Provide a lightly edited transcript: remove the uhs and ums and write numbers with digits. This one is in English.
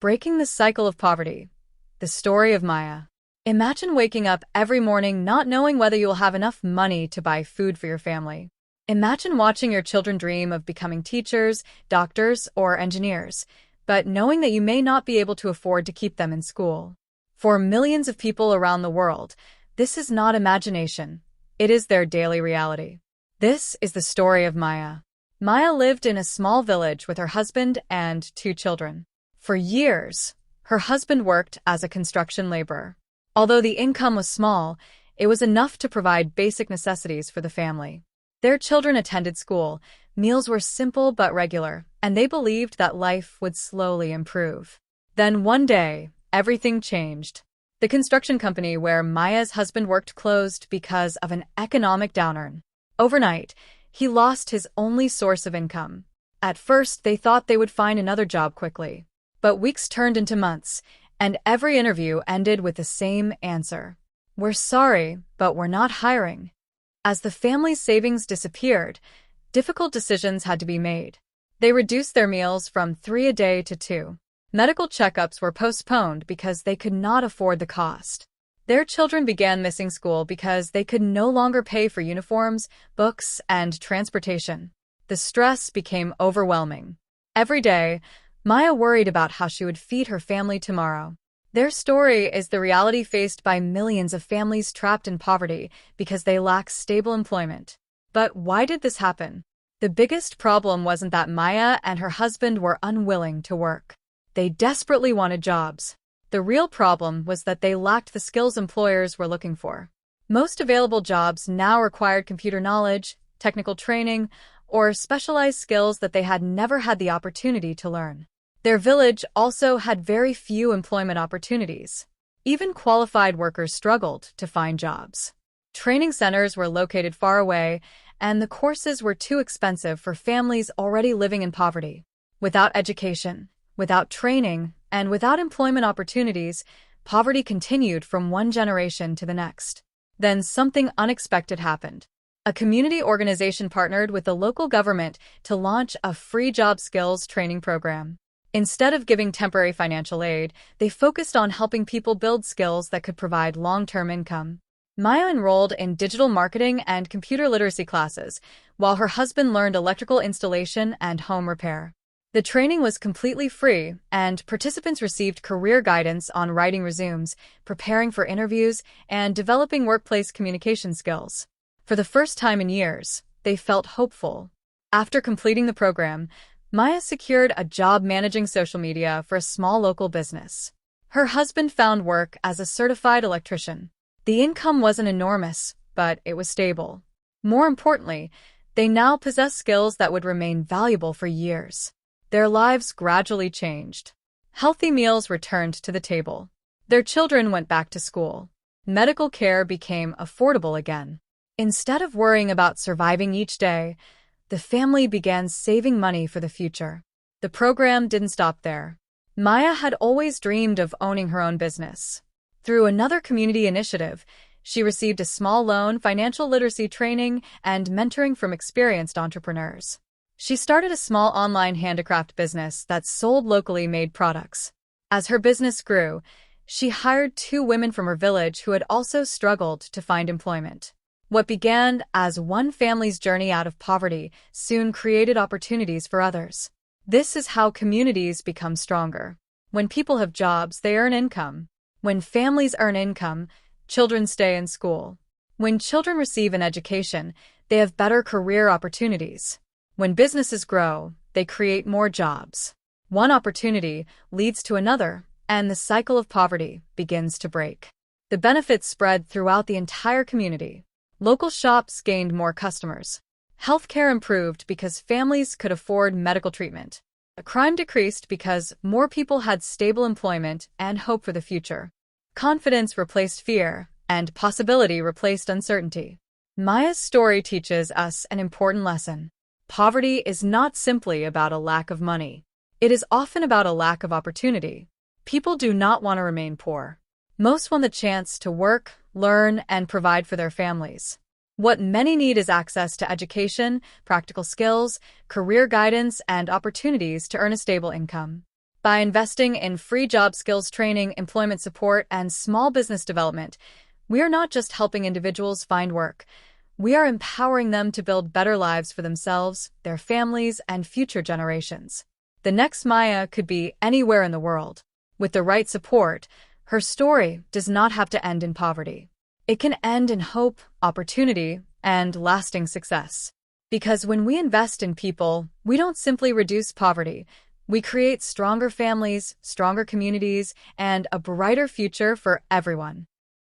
Breaking the cycle of poverty. The story of Maya. Imagine waking up every morning not knowing whether you will have enough money to buy food for your family. Imagine watching your children dream of becoming teachers, doctors, or engineers, but knowing that you may not be able to afford to keep them in school. For millions of people around the world, this is not imagination. It is their daily reality. This is the story of Maya. Maya lived in a small village with her husband and 2 children. For years, her husband worked as a construction laborer. Although the income was small, it was enough to provide basic necessities for the family. Their children attended school, meals were simple but regular, and they believed that life would slowly improve. Then one day, everything changed. The construction company where Maya's husband worked closed because of an economic downturn. Overnight, he lost his only source of income. At first, they thought they would find another job quickly. But weeks turned into months, and every interview ended with the same answer. "We're sorry, but we're not hiring." As the family's savings disappeared, difficult decisions had to be made. They reduced their meals from 3 a day to 2. Medical checkups were postponed because they could not afford the cost. Their children began missing school because they could no longer pay for uniforms, books, and transportation. The stress became overwhelming. Every day, Maya worried about how she would feed her family tomorrow. Their story is the reality faced by millions of families trapped in poverty because they lack stable employment. But why did this happen? The biggest problem wasn't that Maya and her husband were unwilling to work. They desperately wanted jobs. The real problem was that they lacked the skills employers were looking for. Most available jobs now required computer knowledge, technical training, or specialized skills that they had never had the opportunity to learn. Their village also had very few employment opportunities. Even qualified workers struggled to find jobs. Training centers were located far away, and the courses were too expensive for families already living in poverty. Without education, without training, and without employment opportunities, poverty continued from one generation to the next. Then something unexpected happened. A community organization partnered with the local government to launch a free job skills training program. Instead of giving temporary financial aid, they focused on helping people build skills that could provide long-term income. Maya enrolled in digital marketing and computer literacy classes, while her husband learned electrical installation and home repair. The training was completely free, and participants received career guidance on writing resumes, preparing for interviews, and developing workplace communication skills. For the first time in years, they felt hopeful. After completing the program, Maya secured a job managing social media for a small local business. Her husband found work as a certified electrician. The income wasn't enormous, but it was stable. More importantly, they now possessed skills that would remain valuable for years. Their lives gradually changed. Healthy meals returned to the table. Their children went back to school. Medical care became affordable again. Instead of worrying about surviving each day, the family began saving money for the future. The program didn't stop there. Maya had always dreamed of owning her own business. Through another community initiative, she received a small loan, financial literacy training, and mentoring from experienced entrepreneurs. She started a small online handicraft business that sold locally made products. As her business grew, she hired 2 women from her village who had also struggled to find employment. What began as one family's journey out of poverty soon created opportunities for others. This is how communities become stronger. When people have jobs, they earn income. When families earn income, children stay in school. When children receive an education, they have better career opportunities. When businesses grow, they create more jobs. One opportunity leads to another, and the cycle of poverty begins to break. The benefits spread throughout the entire community. Local shops gained more customers. Healthcare improved because families could afford medical treatment. Crime decreased because more people had stable employment and hope for the future. Confidence replaced fear, and possibility replaced uncertainty. Maya's story teaches us an important lesson. Poverty is not simply about a lack of money. It is often about a lack of opportunity. People do not want to remain poor. Most want the chance to work, learn, and provide for their families. What many need is access to education, practical skills, career guidance, and opportunities to earn a stable income. By investing in free job skills training, employment support, and small business development, we are not just helping individuals find work. We are empowering them to build better lives for themselves, their families, and future generations. The next Maya could be anywhere in the world. With the right support, her story does not have to end in poverty. It can end in hope, opportunity, and lasting success. Because when we invest in people, we don't simply reduce poverty. We create stronger families, stronger communities, and a brighter future for everyone.